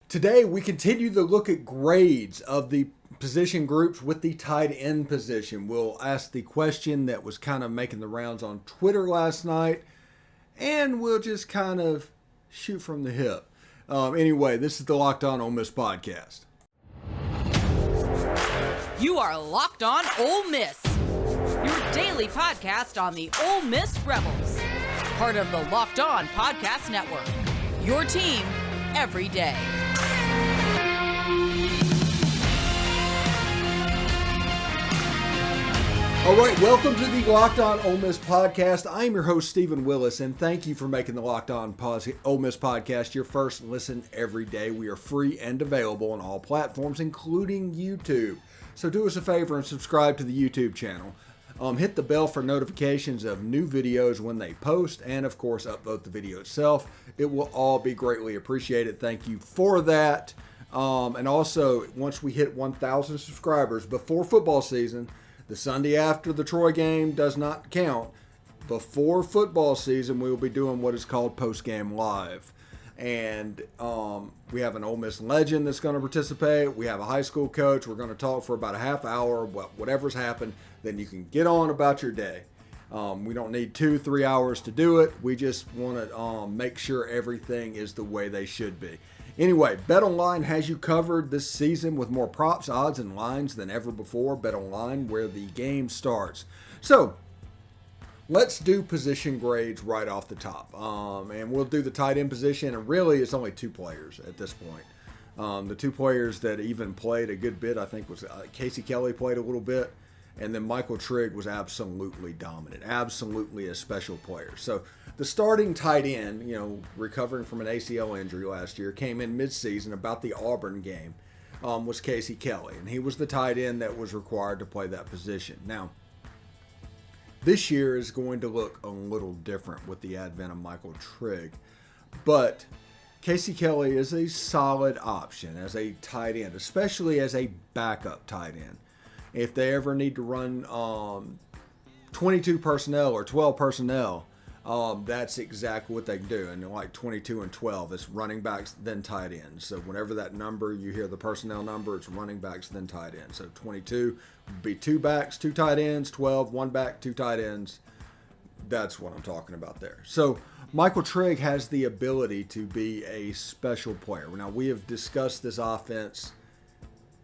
Today, we continue to look at grades of the position groups with the tight end position. We'll ask the question that was kind of making the rounds on Twitter last night, and we'll just kind of shoot from the hip. Anyway, this is the Locked On Ole Miss podcast. You are Locked On Ole Miss, your daily podcast on the Ole Miss Rebels. Part of the Locked On Podcast Network, your team every day. All right, welcome to the Locked On Ole Miss podcast. I'm your host, Stephen Willis, and thank you for making the Locked On Ole Miss podcast your first listen every day. We are free and available on all platforms, including YouTube. So do us a favor and subscribe to the YouTube channel. Hit the bell for notifications of new videos when they post, and of course, upvote the video itself. It will all be greatly appreciated. Thank you for that. And also, once we hit 1,000 subscribers before football season, the Sunday after the Troy game does not count. Before football season, we will be doing what is called post-game live. And we have an Ole Miss legend that's going to participate. We have a high school coach. We're going to talk for about a half hour, whatever's happened. Then you can get on about your day. We don't need 2-3 hours to do it. We just want to make sure everything is the way they should be. Anyway, BetOnline has you covered this season with more props, odds, and lines than ever before. BetOnline, where the game starts. So, let's do position grades right off the top. And we'll do the tight end position, and really it's only two players at this point. The two players that even played a good bit, I think, was Casey Kelly played a little bit, and then Michael Trigg was absolutely dominant, absolutely a special player. So the starting tight end, recovering from an ACL injury last year, came in midseason about the Auburn game, was Casey Kelly, and he was the tight end that was required to play that position. Now, this year is going to look a little different with the advent of Michael Trigg, but Casey Kelly is a solid option as a tight end, especially as a backup tight end. If they ever need to run 22 personnel or 12 personnel, that's exactly what they can do. And like 22 and 12, it's running backs, then tight ends. So whenever that number, you hear the personnel number, it's running backs, then tight ends. So 22 would be 2 backs, 2 tight ends, 12, 1 back, 2 tight ends. That's what I'm talking about there. So Michael Trigg has the ability to be a special player. Now, we have discussed this offense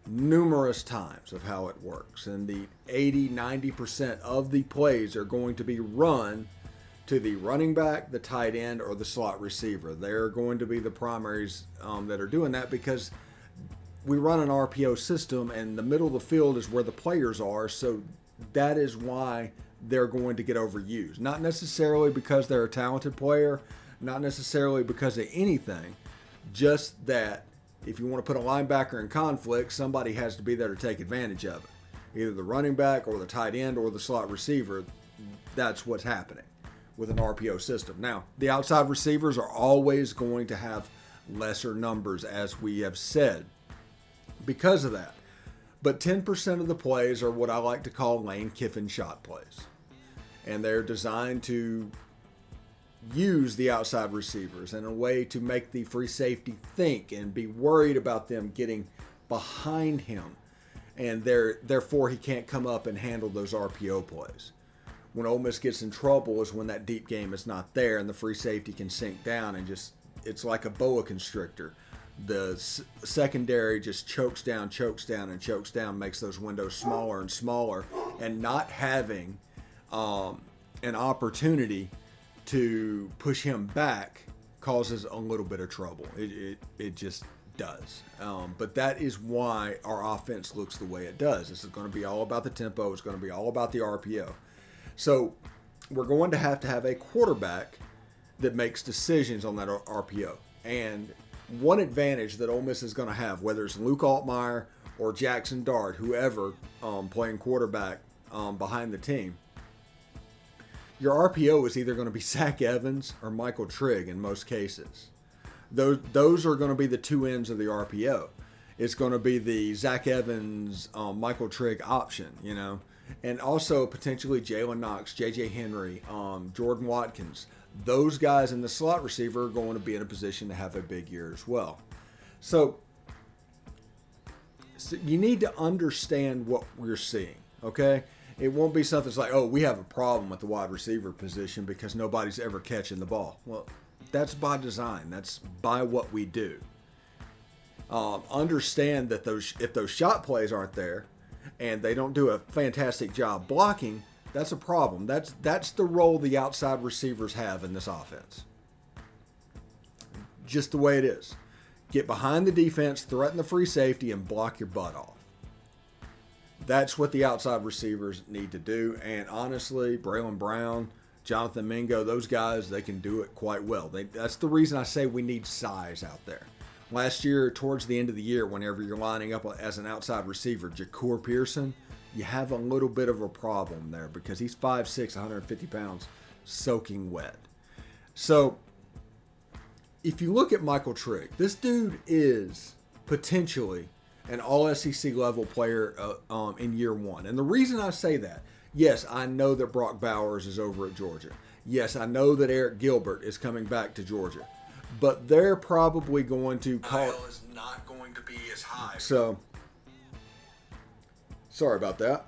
numerous times of how it works, and the 80-90% of the plays are going to be run to the running back, the tight end, or the slot receiver. They're going to be the primaries that are doing that because we run an RPO system, and the middle of the field is where the players are, so that is why they're going to get overused. Not necessarily because they're a talented player, not necessarily because of anything, just that if you want to put a linebacker in conflict, somebody has to be there to take advantage of it. Either the running back or the tight end or the slot receiver. That's what's happening with an RPO system. Now, the outside receivers are always going to have lesser numbers, as we have said, because of that. But 10% of the plays are what I like to call Lane Kiffin shot plays. And they're designed to use the outside receivers in a way to make the free safety think and be worried about them getting behind him, and therefore he can't come up and handle those RPO plays. When Ole Miss gets in trouble is when that deep game is not there and the free safety can sink down and it's like a boa constrictor. The secondary just chokes down, makes those windows smaller and smaller, and not having an opportunity to push him back causes a little bit of trouble. It just does. But that is why our offense looks the way it does. This is going to be all about the tempo. It's going to be all about the RPO. So we're going to have a quarterback that makes decisions on that RPO. And one advantage that Ole Miss is going to have, whether it's Luke Altmyer or Jaxson Dart, whoever playing quarterback behind the team, your RPO is either going to be Zach Evans or Michael Trigg in most cases. Those are going to be the two ends of the RPO. It's going to be the Zach Evans, Michael Trigg option, and also potentially Jalen Knox, J.J. Henry, Jordan Watkins. Those guys in the slot receiver are going to be in a position to have a big year as well. So you need to understand what we're seeing, okay? It won't be something that's like, oh, we have a problem with the wide receiver position because nobody's ever catching the ball. Well, that's by design. That's by what we do. Understand that if those shot plays aren't there and they don't do a fantastic job blocking, that's a problem. That's the role the outside receivers have in this offense. Just the way it is. Get behind the defense, threaten the free safety, and block your butt off. That's what the outside receivers need to do. And honestly, Braylon Brown, Jonathan Mingo, those guys, they can do it quite well. That's the reason I say we need size out there. Last year, towards the end of the year, whenever you're lining up as an outside receiver, Jacour Pearson, you have a little bit of a problem there because he's 5'6", 150 pounds, soaking wet. So if you look at Michael Trigg, this dude is potentially an all-SEC level player in year one. And the reason I say that, yes, I know that Brock Bowers is over at Georgia. Yes, I know that Eric Gilbert is coming back to Georgia. But they're probably going to call it. Is not going to be as high. So, sorry about that.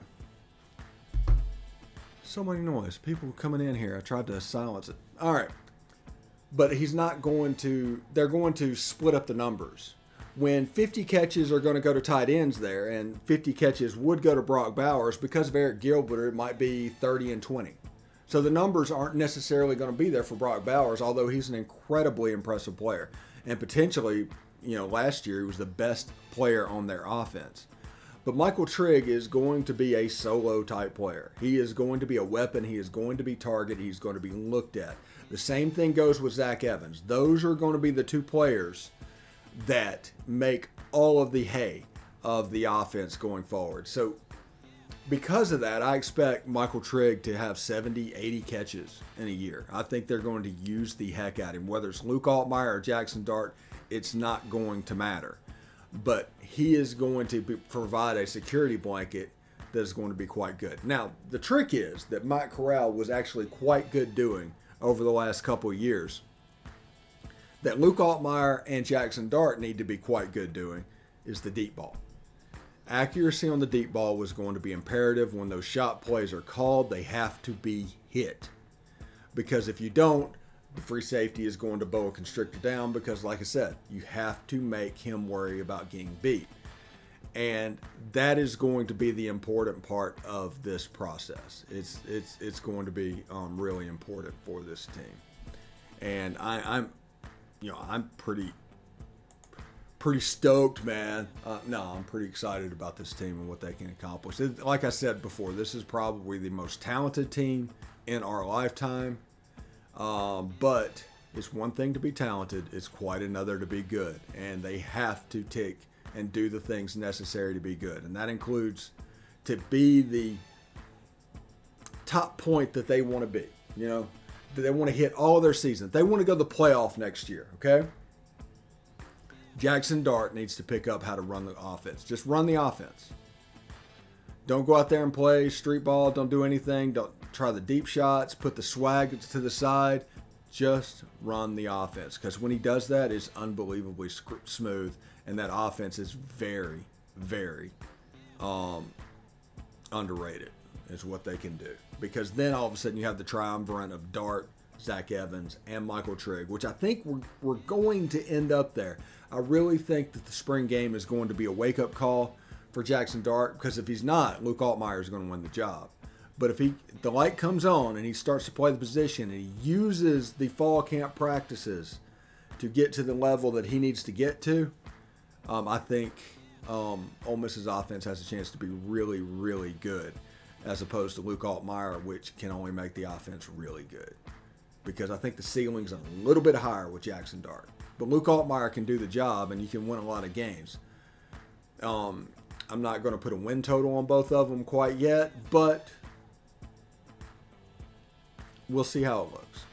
So many noise. People coming in here. I tried to silence it. All right. But he's not going to, they're going to split up the numbers. When 50 catches are going to go to tight ends there, and 50 catches would go to Brock Bowers, because of Eric Gilbert, it might be 30 and 20. So the numbers aren't necessarily going to be there for Brock Bowers, although he's an incredibly impressive player. And potentially, last year he was the best player on their offense. But Michael Trigg is going to be a solo type player. He is going to be a weapon. He is going to be targeted. He's going to be looked at. The same thing goes with Zach Evans. Those are going to be the two players that make all of the hay of the offense going forward. So because of that, I expect Michael Trigg to have 70, 80 catches in a year. I think they're going to use the heck out of him. Whether it's Luke Altmyer or Jaxson Dart, it's not going to matter. But he is going to provide a security blanket that is going to be quite good. Now, the trick is that Mike Corral was actually quite good doing over the last couple of years, that Luke Altmyer and Jaxson Dart need to be quite good doing, is the deep ball. Accuracy on the deep ball was going to be imperative. When those shot plays are called, they have to be hit. Because if you don't, the free safety is going to boa constrictor down because, like I said, you have to make him worry about getting beat. And that is going to be the important part of this process. It's going to be really important for this team. And I'm pretty stoked, man. I'm pretty excited about this team and what they can accomplish. Like I said before, this is probably the most talented team in our lifetime. But it's one thing to be talented. It's quite another to be good. And they have to take and do the things necessary to be good. And that includes to be the top point that they want to be. That they want to hit all their season. They want to go to the playoff next year, okay? Jaxson Dart needs to pick up how to run the offense. Just run the offense. Don't go out there and play street ball. Don't do anything. Don't try the deep shots. Put the swag to the side. Just run the offense. Because when he does that, it's unbelievably smooth. And that offense is very, very underrated is what they can do. Because then all of a sudden you have the triumvirate of Dart, Zach Evans, and Michael Trigg, which I think we're going to end up there. I really think that the spring game is going to be a wake-up call for Jaxson Dart, because if he's not, Luke Altmyer is going to win the job. But if the light comes on and he starts to play the position and he uses the fall camp practices to get to the level that he needs to get to, I think Ole Miss's offense has a chance to be really, really good, as opposed to Luke Altmyer, which can only make the offense really good. Because I think the ceiling's a little bit higher with Jaxson Dart. But Luke Altmyer can do the job, and you can win a lot of games. I'm not going to put a win total on both of them quite yet, but we'll see how it looks.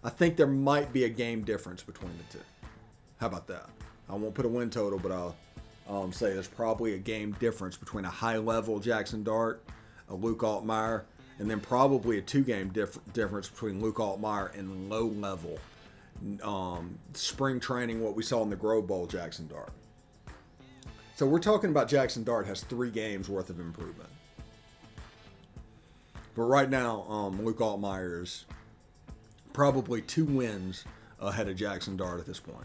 I think there might be a game difference between the two. How about that? I won't put a win total, but I'll say there's probably a game difference between a high-level Jaxson Dart, a Luke Altmyer, and then probably a two-game difference between Luke Altmyer and low-level spring training, what we saw in the Grove Bowl, Jaxson Dart. So we're talking about Jaxson Dart has 3 games worth of improvement. But right now, Luke Altmyer is probably 2 wins ahead of Jaxson Dart at this point.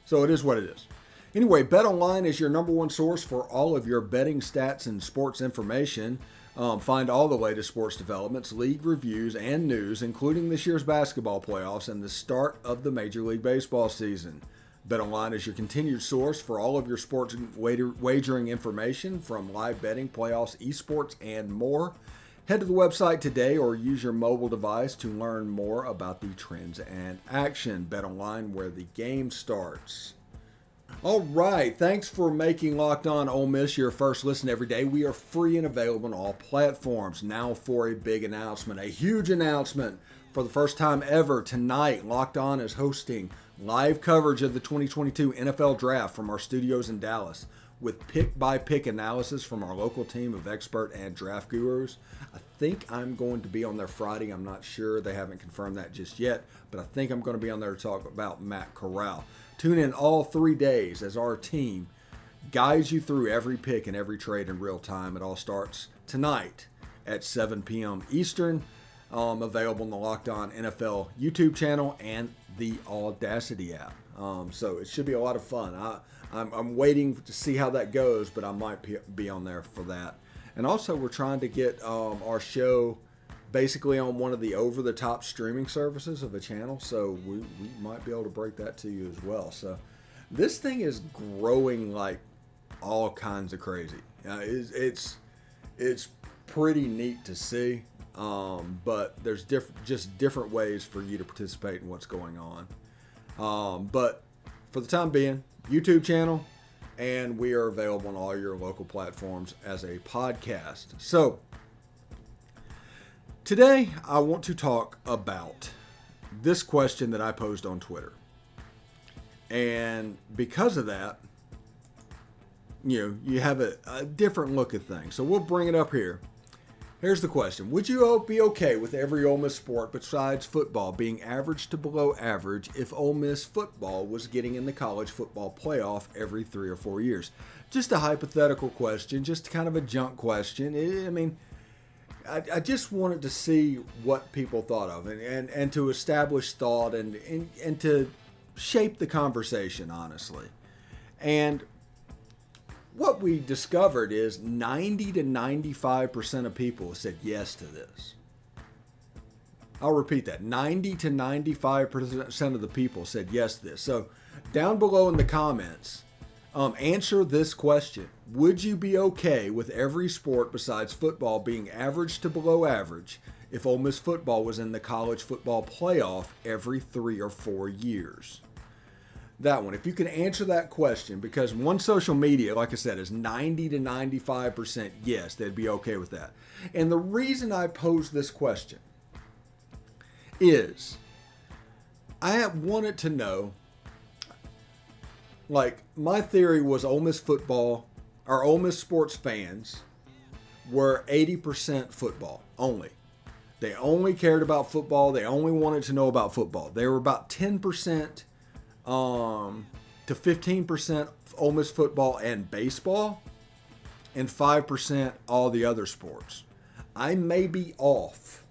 So it is what it is. Anyway, BetOnline is your number one source for all of your betting stats and sports information. Find all the latest sports developments, league reviews, and news, including this year's basketball playoffs and the start of the Major League Baseball season. BetOnline is your continued source for all of your sports wagering information, from live betting, playoffs, esports, and more. Head to the website today or use your mobile device to learn more about the trends and action. BetOnline, where the game starts. All right, thanks for making Locked On Ole Miss your first listen every day. We are free and available on all platforms. Now for a big announcement, a huge announcement. For the first time ever, tonight, Locked On is hosting live coverage of the 2022 NFL Draft from our studios in Dallas, with pick-by-pick analysis from our local team of expert and draft gurus. I think I'm going to be on there Friday. I'm not sure. They haven't confirmed that just yet, but I think I'm going to be on there to talk about Matt Corral. Tune in all 3 days as our team guides you through every pick and every trade in real time. It all starts tonight at 7 p.m. Eastern. Available on the Locked On NFL YouTube channel and the Audacity app. So it should be a lot of fun. I'm waiting to see how that goes, but I might be on there for that. And also, we're trying to get our show basically on one of the over-the-top streaming services of a channel, so we might be able to break that to you as well. So this thing is growing like all kinds of crazy. It's pretty neat to see, but there's different ways for you to participate in what's going on. But for the time being, YouTube channel, and we are available on all your local platforms as a podcast. So today I want to talk about this question that I posed on Twitter. And because of that, you have a different look at things. So we'll bring it up here. Here's the question. Would you be okay with every Ole Miss sport besides football being average to below average if Ole Miss football was getting in the college football playoff every 3 or 4 years? Just a hypothetical question, just kind of a junk question. I mean, I just wanted to see what people thought of and to establish thought and to shape the conversation, honestly. And what we discovered is 90 to 95% of people said yes to this. I'll repeat that. 90 to 95% of the people said yes to this. So down below in the comments, answer this question. Would you be okay with every sport besides football being average to below average if Ole Miss football was in the college football playoff every 3 or 4 years? That one. If you can answer that question, because one social media, like I said, is 90 to 95% yes, they'd be okay with that. And the reason I posed this question is I wanted to know, like, my theory was Ole Miss football, or Ole Miss sports fans were 80% football only. They only cared about football. They only wanted to know about football. They were about 10% to 15% Ole Miss football and baseball, and 5% all the other sports. I may be off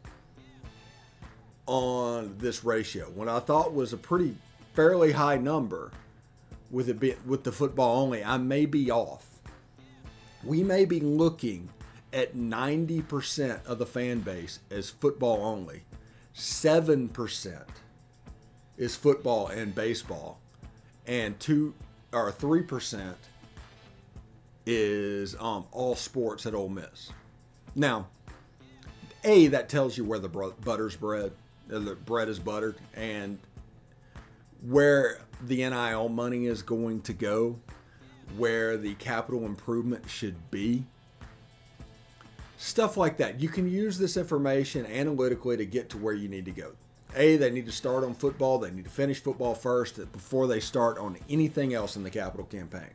on this ratio. What I thought was a fairly high number with the football only, I may be off. We may be looking at 90% of the fan base as football only. 7% is football and baseball, and 2 or 3% is all sports at Ole Miss. Now, that tells you where the bread is buttered, and where the NIL money is going to go, where the capital improvement should be. Stuff like that. You can use this information analytically to get to where you need to go. They need to start on football. They need to finish football first before they start on anything else in the capital campaign.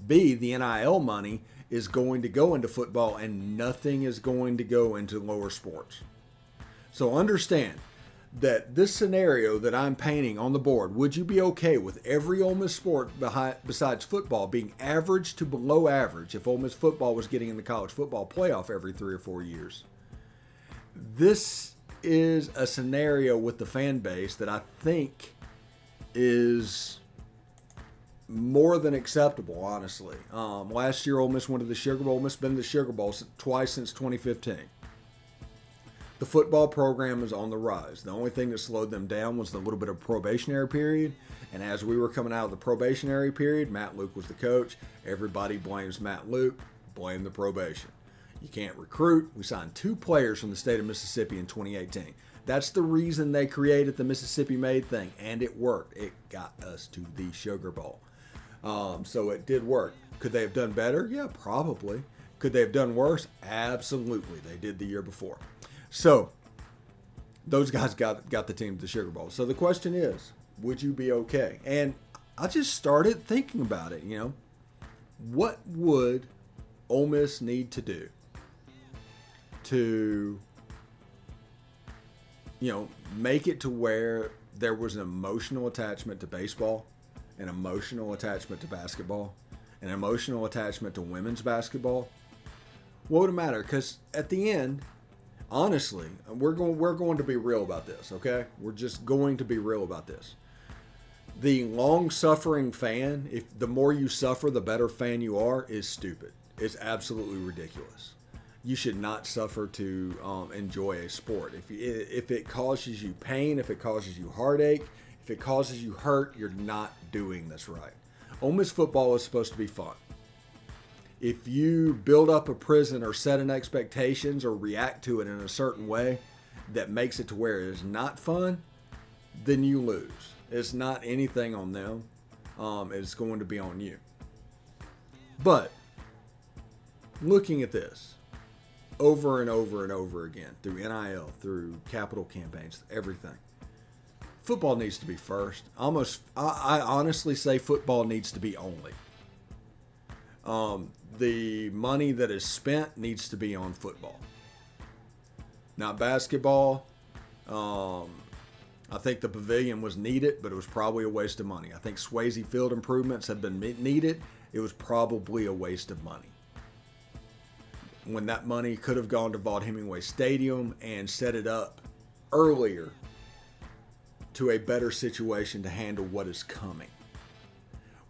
B, the NIL money is going to go into football and nothing is going to go into lower sports. So understand, that this scenario that I'm painting on the board, would you be okay with every Ole Miss sport besides football being average to below average if Ole Miss football was getting in the college football playoff every 3 or 4 years? This is a scenario with the fan base that I think is more than acceptable, honestly. Last year, Ole Miss went to the Sugar Bowl. Ole Miss been to the Sugar Bowl twice since 2015. The football program is on the rise. The only thing that slowed them down was the little bit of probationary period. And as we were coming out of the probationary period, Matt Luke was the coach. Everybody blames Matt Luke. Blame the probation. You can't recruit. We signed 2 players from the state of Mississippi in 2018. That's the reason they created the Mississippi Made thing, and it worked. It got us to the Sugar Bowl. So it did work. Could they have done better? Yeah, probably. Could they have done worse? Absolutely. They did the year before. So those guys got the team to the Sugar Bowl. So the question is, would you be okay? And I just started thinking about it, What would Ole Miss need to do to, make it to where there was an emotional attachment to baseball, an emotional attachment to basketball, an emotional attachment to women's basketball? What would it matter? Because at the end, honestly, we're going to be real about this, okay? We're just going to be real about this. The long-suffering fan, if the more you suffer, the better fan you are, is stupid. It's absolutely ridiculous. You should not suffer to enjoy a sport. If it causes you pain, if it causes you heartache, if it causes you hurt, you're not doing this right. Ole Miss football is supposed to be fun. If you build up a prison or set an expectations or react to it in a certain way that makes it to where it is not fun, then you lose. It's not anything on them. It's going to be on you. But looking at this over and over and over again through NIL, through capital campaigns, everything, football needs to be first. I honestly say football needs to be only. The money that is spent needs to be on football, not basketball. I think the pavilion was needed, but it was probably a waste of money. I think Swayze Field improvements have been needed. It was probably a waste of money. When that money could have gone to Vaught-Hemingway Stadium and set it up earlier to a better situation to handle what is coming.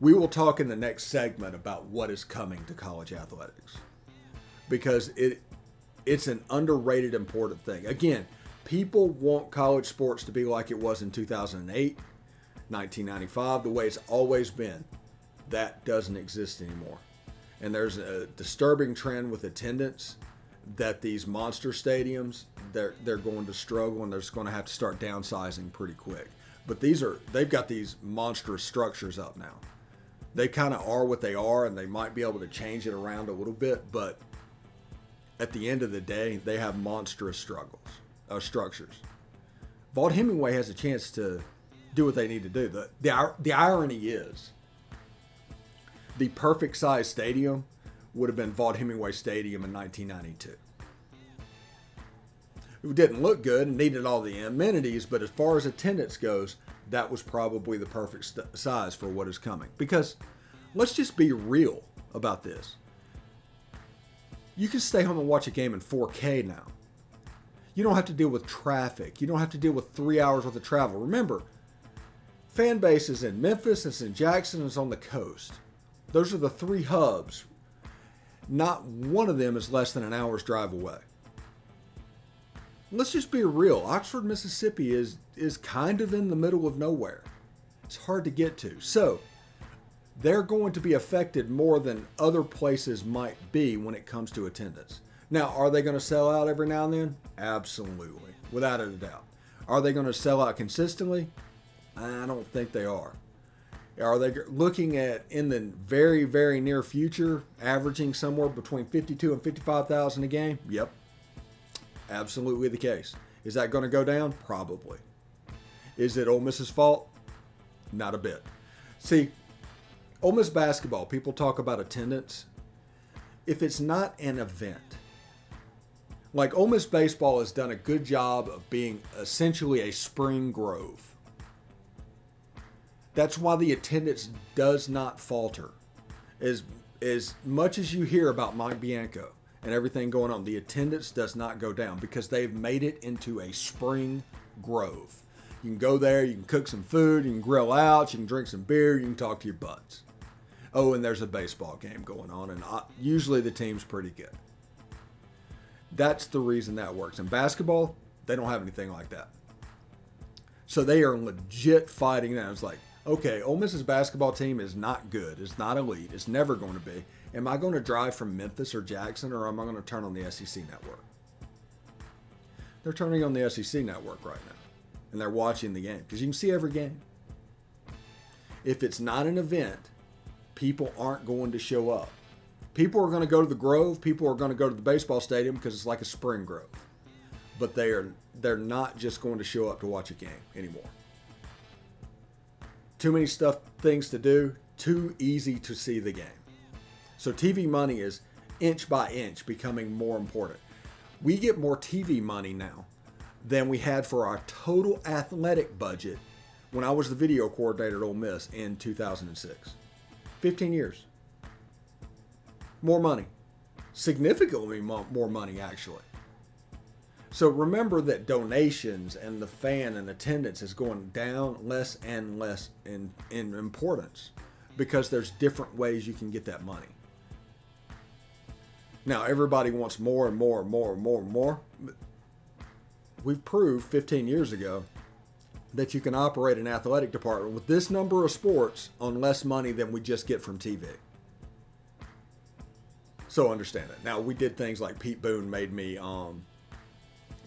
We will talk in the next segment about what is coming to college athletics, because it's an underrated, important thing. Again, people want college sports to be like it was in 2008, 1995, the way it's always been. That doesn't exist anymore. And there's a disturbing trend with attendance that these monster stadiums, they're going to struggle, and they're just going to have to start downsizing pretty quick. But they've got these monstrous structures up now. They kind of are what they are, and they might be able to change it around a little bit, but at the end of the day, they have monstrous structures. Vaught-Hemingway has a chance to do what they need to do. The irony is, the perfect size stadium would have been Vaught-Hemingway Stadium in 1992. It didn't look good and needed all the amenities, but as far as attendance goes, that was probably the perfect size for what is coming. Because let's just be real about this. You can stay home and watch a game in 4K now. You don't have to deal with traffic. You don't have to deal with 3 hours worth of travel. Remember, fan base is in Memphis, it's in Jaxson, it's on the coast. Those are the 3 hubs. Not one of them is less than an hour's drive away. Let's just be real. Oxford, Mississippi is kind of in the middle of nowhere. It's hard to get to. So they're going to be affected more than other places might be when it comes to attendance. Now, are they going to sell out every now and then? Absolutely, without a doubt. Are they going to sell out consistently? I don't think they are. Are they looking at, in the very, very near future, averaging somewhere between 52 and 55,000 a game? Yep. Absolutely the case. Is that going to go down? Probably. Is it Ole Miss's fault? Not a bit. See, Ole Miss basketball, people talk about attendance. If it's not an event, Like, Ole Miss baseball has done a good job of being essentially a spring grove. That's why the attendance does not falter. As much as you hear about Mike Bianco and everything going on, the attendance does not go down because they've made it into a spring grove. You can go there, you can cook some food, you can grill out, you can drink some beer, you can talk to your buds. Oh, and there's a baseball game going on, and usually the team's pretty good. That's the reason that works. In basketball, they don't have anything like that. So they are legit fighting now. It's like, okay, Ole Miss's basketball team is not good. It's not elite. It's never going to be. Am I going to drive from Memphis or Jaxson, or am I going to turn on the SEC network? They're turning on the SEC network right now, and they're watching the game because you can see every game. If it's not an event, people aren't going to show up. People are going to go to the Grove. People are going to go to the baseball stadium because it's like a spring grove. But they're not just going to show up to watch a game anymore. Too many things to do. Too easy to see the game. So TV money is inch by inch becoming more important. We get more TV money now than we had for our total athletic budget when I was the video coordinator at Ole Miss in 2006. 15 years. More money. Significantly more money, actually. So remember that donations and the fan and attendance is going down less and less in importance because there's different ways you can get that money. Now, everybody wants more and more and more and more and more. We've proved 15 years ago that you can operate an athletic department with this number of sports on less money than we just get from TV. So understand it. Now, we did things like Pete Boone made me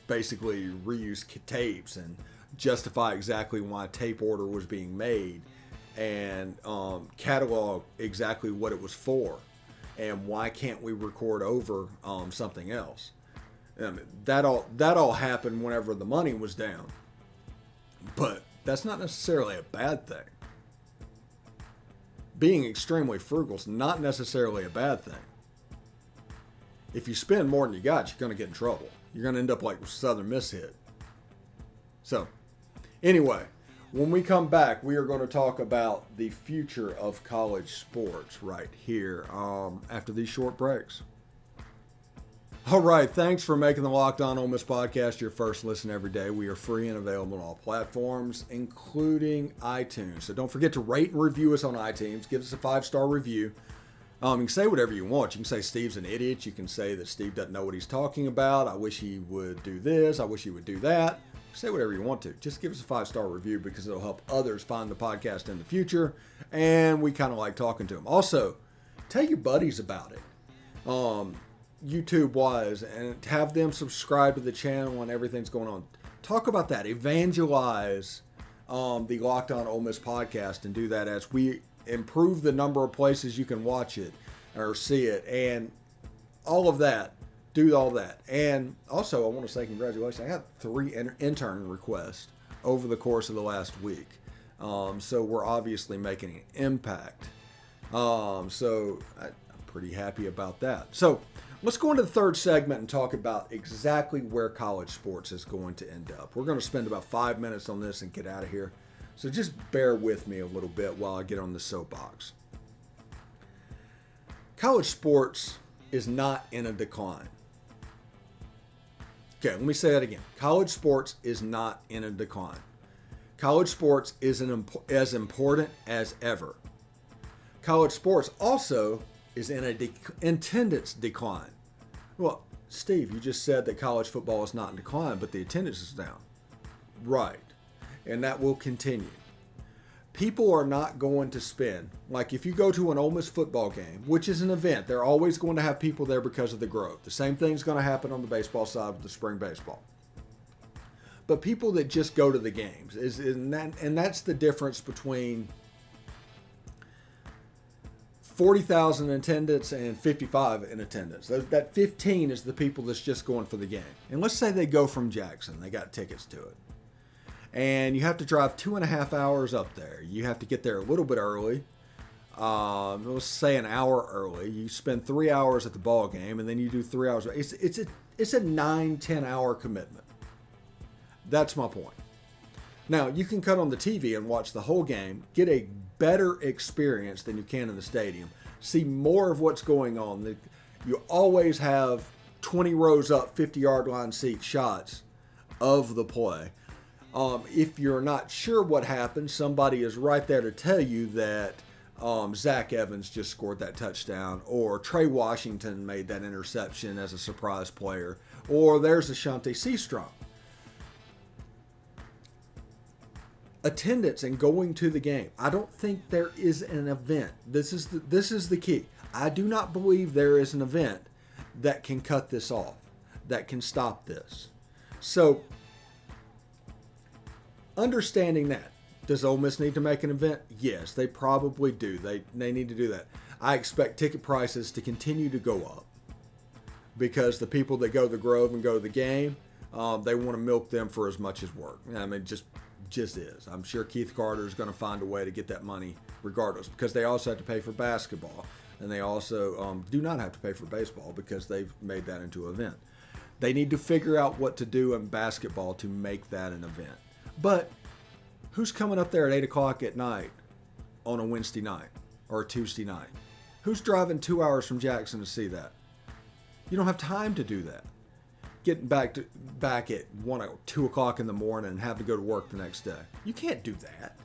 basically reuse tapes and justify exactly why a tape order was being made and catalog exactly what it was for and why can't we record over something else. That all happened whenever the money was down. But that's not necessarily a bad thing. Being extremely frugal is not necessarily a bad thing. If you spend more than you got, you're going to get in trouble. You're going to end up like Southern Miss hit. So, anyway, when we come back, we are going to talk about the future of college sports right here after these short breaks. All right, thanks for making the Locked On Ole Miss podcast your first listen every day. We are free and available on all platforms, including iTunes. So don't forget to rate and review us on iTunes. Give us a 5-star review. You can say whatever you want. You can say Steve's an idiot. You can say that Steve doesn't know what he's talking about. I wish he would do this. I wish he would do that. Say whatever you want to. Just give us a 5-star review because it'll help others find the podcast in the future. And we kind of like talking to them. Also, tell your buddies about it. YouTube-wise, and have them subscribe to the channel and everything's going on. Talk about that. Evangelize the Locked On Ole Miss podcast and do that as we improve the number of places you can watch it or see it and all of that. Do all that. And also, I want to say congratulations. I got 3 intern requests over the course of the last week. So we're obviously making an impact. So I'm pretty happy about that. So let's go into the third segment and talk about exactly where college sports is going to end up. We're going to spend about 5 minutes on this and get out of here. So just bear with me a little bit while I get on the soapbox. College sports is not in a decline. Okay, let me say that again. College sports is not in a decline. College sports is as important as ever. College sports also is in a attendance decline. Well, Steve, you just said that college football is not in decline, but the attendance is down. Right. And that will continue. People are not going to spend, like if you go to an Ole Miss football game, which is an event, they're always going to have people there because of the growth. The same thing's going to happen on the baseball side with the spring baseball. But people that just go to the games, and that's the difference between 40,000 in attendance and 55 in attendance. That 15 is the people that's just going for the game. And let's say they go from Jaxson. They got tickets to it. And you have to drive 2.5 hours up there. You have to get there a little bit early. Let's say an hour early. You spend 3 hours at the ball game, and then you do 3 hours. It's It's a 9-10 hour commitment. That's my point. Now, you can cut on the TV and watch the whole game, get a better experience than you can in the stadium, see more of what's going on. You always have 20 rows up, 50-yard line seat shots of the play. If you're not sure what happened, somebody is right there to tell you that Zach Evans just scored that touchdown, or Trey Washington made that interception as a surprise player, or there's Ashanti Seastrong. Attendance and going to the game. I don't think there is an event. This is the key. I do not believe there is an event that can cut this off, that can stop this. So, understanding that, does Ole Miss need to make an event? Yes, they probably do. They need to do that. I expect ticket prices to continue to go up because the people that go to the Grove and go to the game, they want to milk them for as much as work. I mean, just is. I'm sure Keith Carter is going to find a way to get that money regardless, because they also have to pay for basketball, and they also do not have to pay for baseball because they've made that into an event. They need to figure out what to do in basketball to make that an event. But who's coming up there at 8 o'clock at night on a Wednesday night or a Tuesday night? Who's driving 2 hours from Jaxson to see that? You don't have time to do that. Getting back at 1 or 2 o'clock in the morning and have to go to work the next day. You can't do that.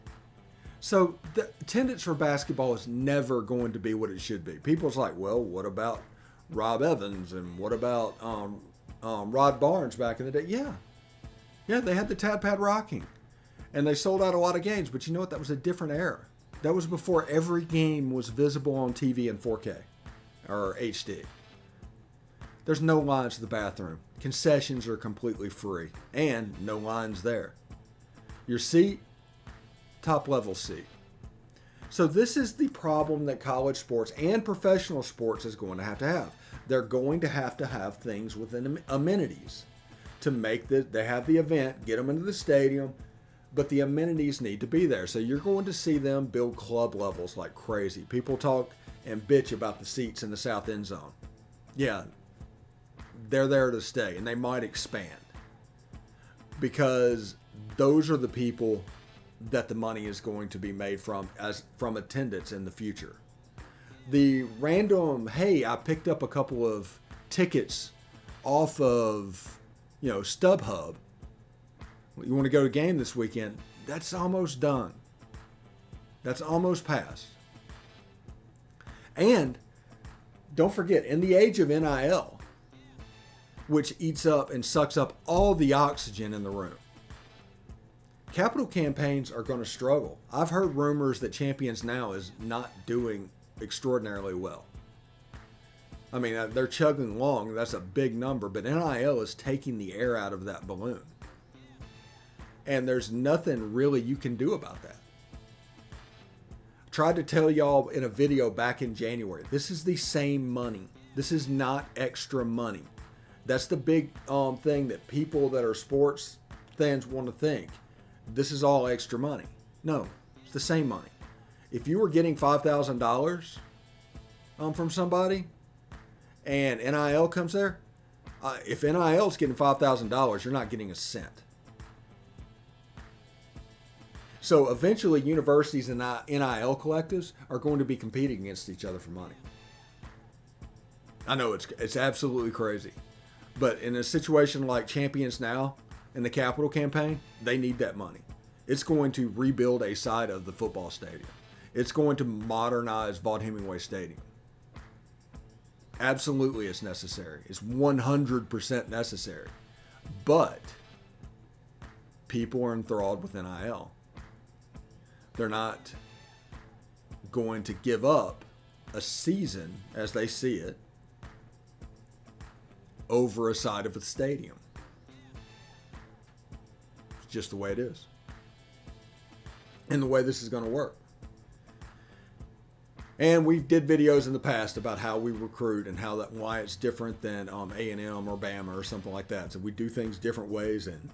So the attendance for basketball is never going to be what it should be. People's like, well, what about Rob Evans and what about Rod Barnes back in the day? Yeah, they had the Tad Pad rocking, and they sold out a lot of games. But you know what? That was a different era. That was before every game was visible on TV in 4K or HD. There's no lines to the bathroom. Concessions are completely free, and no lines there. Your seat, top level seat. So this is the problem that college sports and professional sports is going to have. They're going to have things with amenities to make they have the event, get them into the stadium, but the amenities need to be there. So you're going to see them build club levels like crazy. People talk and bitch about the seats in the south end zone. Yeah, they're there to stay, and they might expand because those are the people that the money is going to be made from attendance in the future. The random, hey, I picked up a couple of tickets off of, StubHub. You want to go to a game this weekend? That's almost done. That's almost passed. And don't forget, in the age of NIL, which eats up and sucks up all the oxygen in the room, capital campaigns are going to struggle. I've heard rumors that Champions Now is not doing extraordinarily well. I mean, they're chugging along. That's a big number, but NIL is taking the air out of that balloon. And there's nothing really you can do about that. I tried to tell y'all in a video back in January, this is the same money. This is not extra money. That's the big thing that people that are sports fans want to think. This is all extra money. No, it's the same money. If you were getting $5,000 from somebody and NIL comes there, if NIL is getting $5,000, you're not getting a cent. So eventually universities and NIL collectives are going to be competing against each other for money. I know it's absolutely crazy. But in a situation like Champions Now and the capital campaign, they need that money. It's going to rebuild a side of the football stadium. It's going to modernize Vaught Hemingway Stadium. Absolutely, it's necessary. It's 100% necessary. But people are enthralled with NIL. They're not going to give up a season, as they see it, over a side of a stadium. It's just the way it is. And the way this is going to work. And we did videos in the past about how we recruit and why it's different than A&M or Bama or something like that. So we do things different ways, and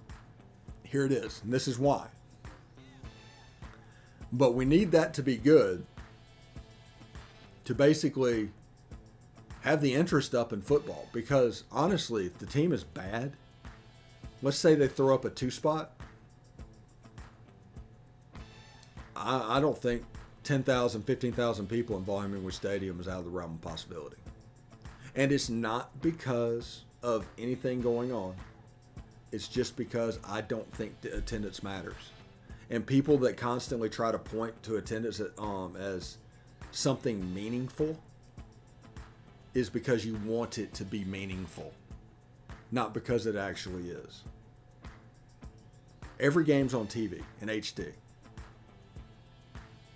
here it is. And this is why. But we need that to be good to basically have the interest up in football. Because honestly, if the team is bad, let's say they throw up a 2-spot, I don't think 10,000, 15,000 people in Volume Stadium is out of the realm of possibility. And it's not because of anything going on. It's just because I don't think the attendance matters. And people that constantly try to point to attendance as something meaningful is because you want it to be meaningful, not because it actually is. Every game's on TV in HD.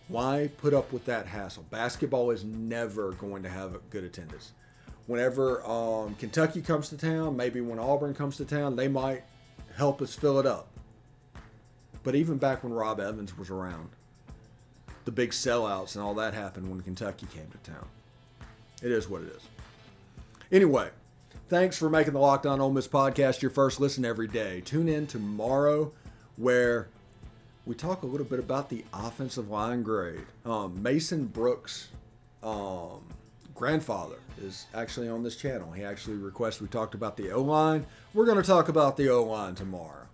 Why put up with that hassle? Basketball is never going to have a good attendance. Whenever Kentucky comes to town, maybe when Auburn comes to town, they might help us fill it up. But even back when Rob Evans was around, the big sellouts and all that happened when Kentucky came to town. It is what it is. Anyway, thanks for making the Locked On Ole Miss podcast your first listen every day. Tune in tomorrow where we talk a little bit about the offensive line grade. Mason Brooks' grandfather is actually on this channel. He actually requested we talked about the O-line. We're going to talk about the O-line tomorrow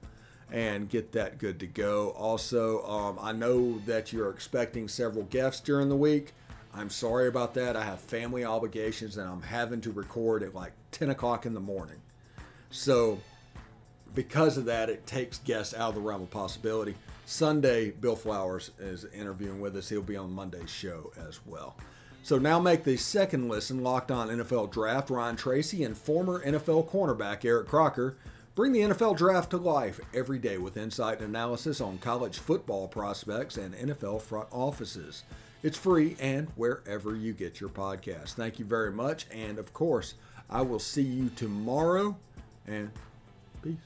and get that good to go. Also, I know that you're expecting several guests during the week. I'm sorry about that. I have family obligations and I'm having to record at like 10 o'clock in the morning. So because of that, it takes guests out of the realm of possibility. Sunday, Bill Flowers is interviewing with us. He'll be on Monday's show as well. So now make the second listen, Locked On NFL Draft. Ryan Tracy and former NFL cornerback Eric Crocker bring the NFL Draft to life every day with insight and analysis on college football prospects and NFL front offices. It's free and wherever you get your podcast. Thank you very much. And of course, I will see you tomorrow and peace.